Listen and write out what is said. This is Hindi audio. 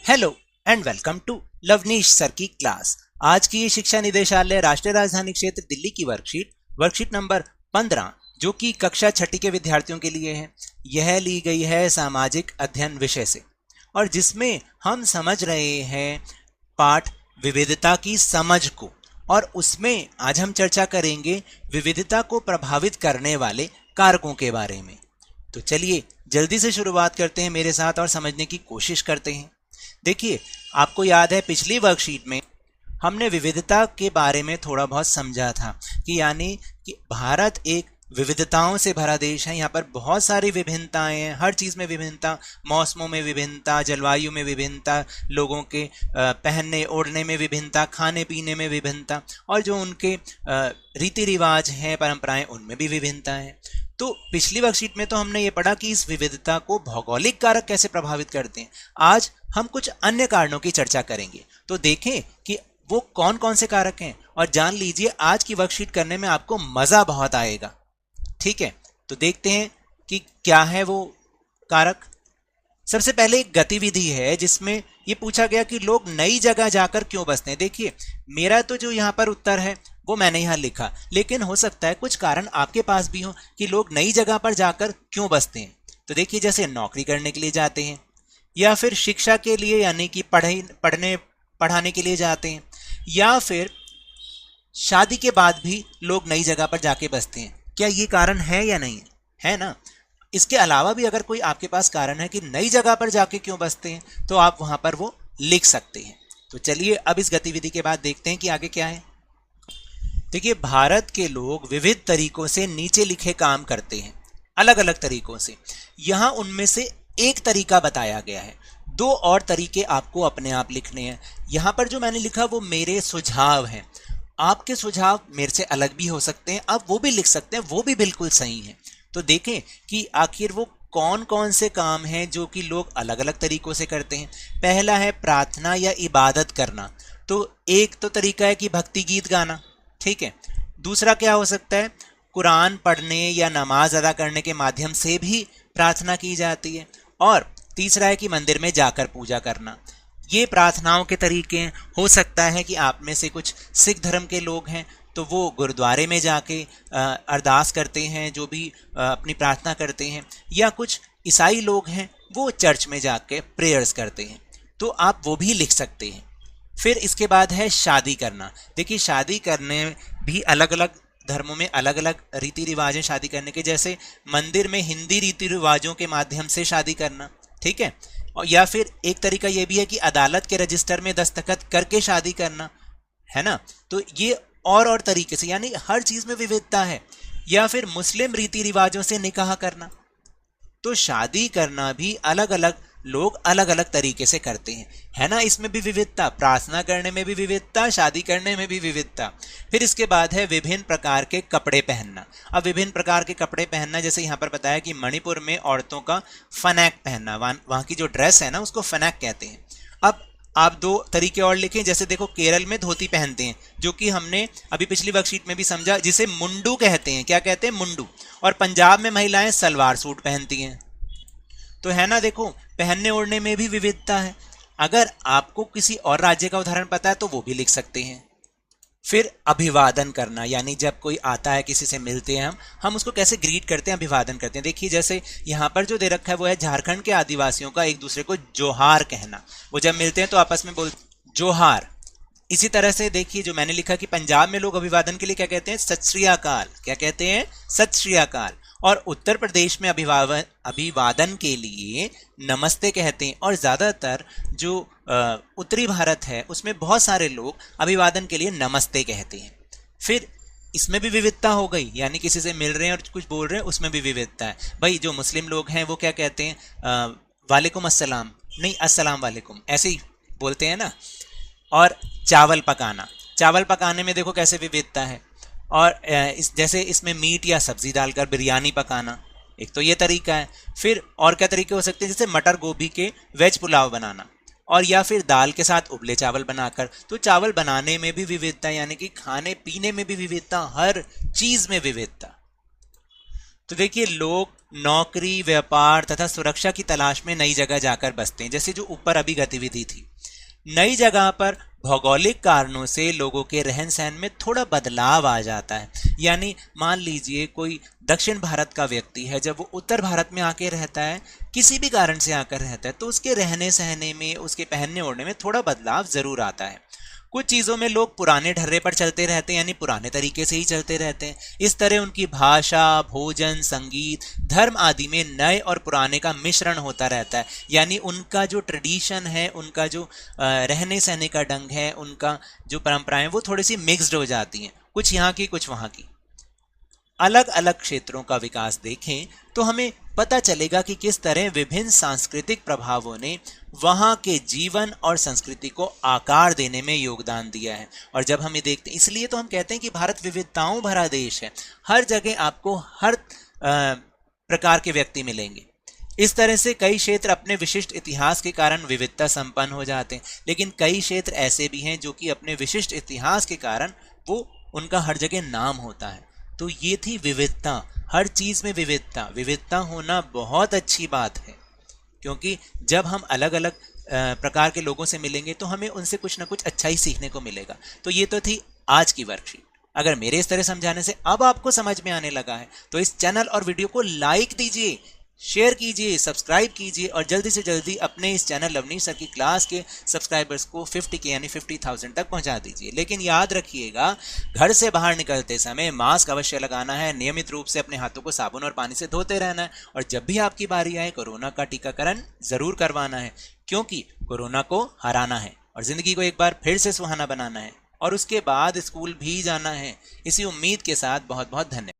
Hello and welcome to Lavneesh sir की क्लास। आज की ये शिक्षा निदेशालय राष्ट्रीय राजधानी क्षेत्र दिल्ली की वर्कशीट नंबर 15 जो कि कक्षा छठी के विद्यार्थियों के लिए है, यह ली गई है सामाजिक अध्ययन विषय से और जिसमें हम समझ रहे हैं पाठ विविधता की समझ को, और उसमें आज हम चर्चा करेंगे विविधता को प्रभावित करने वाले कारकों के बारे में। तो चलिए जल्दी से शुरुआत करते हैं मेरे साथ और समझने की कोशिश करते हैं। देखिए, आपको याद है पिछली वर्कशीट में हमने विविधता के बारे में थोड़ा बहुत समझा था कि यानी कि भारत एक विविधताओं से भरा देश है। यहाँ पर बहुत सारी विभिन्नताएं हैं, हर चीज़ में विभिन्नता, मौसमों में विभिन्नता, जलवायु में विभिन्नता, लोगों के पहनने ओढ़ने में विभिन्नता, खाने पीने में विभिन्नता, और जो उनके रीति रिवाज हैं, परंपराएं, उनमें भी विभिन्नता है। तो पिछली वर्कशीट में तो हमने ये पढ़ा कि इस विविधता को भौगोलिक कारक कैसे प्रभावित करते हैं। आज हम कुछ अन्य कारणों की चर्चा करेंगे, तो देखें कि वो कौन कौन से कारक हैं और जान लीजिए आज की वर्कशीट करने में आपको मजा बहुत आएगा। ठीक है, तो देखते हैं कि क्या है वो कारक। सबसे पहले एक गतिविधि है जिसमें ये पूछा गया कि लोग नई जगह जाकर क्यों बसते हैं। देखिए, मेरा तो जो यहाँ पर उत्तर है वो मैंने यहाँ लिखा, लेकिन हो सकता है कुछ कारण आपके पास भी हो कि लोग नई जगह पर जाकर क्यों बसते हैं। तो देखिए, जैसे नौकरी करने के लिए जाते हैं, या फिर शिक्षा के लिए यानी कि पढ़ाने के लिए जाते हैं, या फिर शादी के बाद भी लोग नई जगह पर जाके बसते हैं। क्या ये कारण है या नहीं है ना। इसके अलावा भी अगर कोई आपके पास कारण है कि नई जगह पर जाके क्यों बसते हैं, तो आप वहां पर वो लिख सकते हैं। तो चलिए अब इस गतिविधि के बाद देखते हैं कि आगे क्या है। देखिए, भारत के लोग विविध तरीकों से नीचे लिखे काम करते हैं, अलग अलग तरीकों से। यहां उनमें से एक तरीका बताया गया है, दो और तरीके आपको अपने आप लिखने हैं। यहां पर जो मैंने लिखा वो मेरे सुझाव हैं, आपके सुझाव मेरे से अलग भी हो सकते हैं, आप वो भी लिख सकते हैं, वो भी बिल्कुल सही है। तो देखें कि आखिर वो कौन कौन से काम हैं जो कि लोग अलग अलग तरीकों से करते हैं। पहला है प्रार्थना या इबादत करना, तो एक तो तरीका है कि भक्ति गीत गाना। ठीक है, दूसरा क्या हो सकता है, कुरान पढ़ने या नमाज अदा करने के माध्यम से भी प्रार्थना की जाती है। और तीसरा है कि मंदिर में जाकर पूजा करना। ये प्रार्थनाओं के तरीके हैं। हो सकता है कि आप में से कुछ सिख धर्म के लोग हैं तो वो गुरुद्वारे में जाके अरदास करते हैं, जो भी अपनी प्रार्थना करते हैं, या कुछ ईसाई लोग हैं वो चर्च में जाके प्रेयर्स करते हैं, तो आप वो भी लिख सकते हैं। फिर इसके बाद है शादी करना। देखिए, शादी करने भी अलग अलग धर्मों में अलग अलग रीति रिवाज हैं शादी करने के, जैसे मंदिर में हिंदी रीति रिवाजों के माध्यम से शादी करना। ठीक है, और या फिर एक तरीका यह भी है कि अदालत के रजिस्टर में दस्तखत करके शादी करना, है ना। तो ये और तरीके से, यानी हर चीज में विविधता है। या फिर मुस्लिम रीति रिवाजों से निकाह करना। तो शादी करना भी अलग अलग लोग अलग अलग तरीके से करते हैं, है ना। इसमें भी विविधता, प्रार्थना करने में भी विविधता, शादी करने में भी विविधता। फिर इसके बाद है विभिन्न प्रकार के कपड़े पहनना। अब विभिन्न प्रकार के कपड़े पहनना, जैसे यहाँ पर बताया कि मणिपुर में औरतों का फनैक पहनना, वहाँ की जो ड्रेस है ना उसको फनैक कहते हैं। अब आप दो तरीके और लिखें, जैसे देखो केरल में धोती पहनते हैं, जो कि हमने अभी पिछली वर्कशीट में भी समझा, जिसे मुंडू कहते हैं। क्या कहते हैं? मुंडू। और पंजाब में महिलाएं सलवार सूट पहनती हैं। तो है ना, देखो पहनने ओढ़ने में भी विविधता है। अगर आपको किसी और राज्य का उदाहरण पता है तो वो भी लिख सकते हैं। फिर अभिवादन करना, यानी जब कोई आता है, किसी से मिलते हैं हम उसको कैसे ग्रीट करते हैं, अभिवादन करते हैं। देखिए, जैसे यहाँ पर जो दे रखा है वो है झारखंड के आदिवासियों का एक दूसरे को जोहार कहना। वो जब मिलते हैं तो आपस में बोल जोहार। इसी तरह से देखिए, जो मैंने लिखा कि पंजाब में लोग अभिवादन के लिए क्या कहते हैं? सत श्री अकाल। क्या कहते हैं? सत श्री अकाल। और उत्तर प्रदेश में अभिवादन के लिए नमस्ते कहते हैं। और ज़्यादातर जो उत्तरी भारत है उसमें बहुत सारे लोग अभिवादन के लिए नमस्ते कहते हैं। फिर इसमें भी विविधता हो गई, यानी किसी से मिल रहे हैं और कुछ बोल रहे हैं, उसमें भी विविधता है। भाई, जो मुस्लिम लोग हैं वो क्या कहते हैं? वालेकुम अस्सलाम, नहीं अस्सलाम वालेकुम, ऐसे ही बोलते हैं ना। और चावल पकाना, चावल पकाने में देखो कैसे विविधता है। और जैसे इसमें मीट या सब्जी डालकर बिरयानी पकाना, एक तो ये तरीका है। फिर और क्या तरीके हो सकते हैं? जैसे मटर गोभी के वेज पुलाव बनाना, और या फिर दाल के साथ उबले चावल बनाकर। तो चावल बनाने में भी विविधता, यानी कि खाने पीने में भी विविधता, हर चीज में विविधता। तो देखिए, लोग नौकरी, व्यापार तथा सुरक्षा की तलाश में नई जगह जाकर बसते हैं, जैसे जो ऊपर अभी गतिविधि थी। नई जगह पर भौगोलिक कारणों से लोगों के रहन सहन में थोड़ा बदलाव आ जाता है। यानी मान लीजिए कोई दक्षिण भारत का व्यक्ति है, जब वो उत्तर भारत में आके रहता है, किसी भी कारण से आकर रहता है, तो उसके रहने सहने में, उसके पहनने ओढ़ने में थोड़ा बदलाव जरूर आता है। कुछ चीज़ों में लोग पुराने ढर्रे पर चलते रहते हैं, यानी पुराने तरीके से ही चलते रहते हैं। इस तरह उनकी भाषा, भोजन, संगीत, धर्म आदि में नए और पुराने का मिश्रण होता रहता है। यानी उनका जो ट्रेडिशन है, उनका जो रहने सहने का ढंग है, उनका जो परंपराएं, वो थोड़ी सी मिक्स्ड हो जाती हैं, कुछ यहाँ की कुछ वहाँ की। अलग अलग क्षेत्रों का विकास देखें तो हमें पता चलेगा कि किस तरह विभिन्न सांस्कृतिक प्रभावों ने वहां के जीवन और संस्कृति को आकार देने में योगदान दिया है। और जब हम ये देखते हैं, इसलिए तो हम कहते हैं कि भारत विविधताओं भरा देश है। हर जगह आपको हर प्रकार के व्यक्ति मिलेंगे। इस तरह से कई क्षेत्र अपने विशिष्ट इतिहास के कारण विविधता संपन्न हो जाते हैं, लेकिन कई क्षेत्र ऐसे भी हैं जो कि अपने विशिष्ट इतिहास के कारण वो उनका हर जगह नाम होता है। तो ये थी विविधता, हर चीज में विविधता। विविधता होना बहुत अच्छी बात है, क्योंकि जब हम अलग अलग प्रकार के लोगों से मिलेंगे तो हमें उनसे कुछ ना कुछ अच्छा ही सीखने को मिलेगा। तो ये तो थी आज की वर्कशीट। अगर मेरे इस तरह समझाने से अब आपको समझ में आने लगा है तो इस चैनल और वीडियो को लाइक दीजिए, शेयर कीजिए, सब्सक्राइब कीजिए और जल्दी से जल्दी अपने इस चैनल लवनीश सर की क्लास के सब्सक्राइबर्स को 50K यानी 50,000 तक पहुंचा दीजिए। लेकिन याद रखिएगा, घर से बाहर निकलते समय मास्क अवश्य लगाना है, नियमित रूप से अपने हाथों को साबुन और पानी से धोते रहना है, और जब भी आपकी बारी आए कोरोना का टीकाकरण जरूर करवाना है, क्योंकि कोरोना को हराना है और जिंदगी को एक बार फिर से सुहाना बनाना है, और उसके बाद स्कूल भी जाना है। इसी उम्मीद के साथ बहुत बहुत धन्यवाद।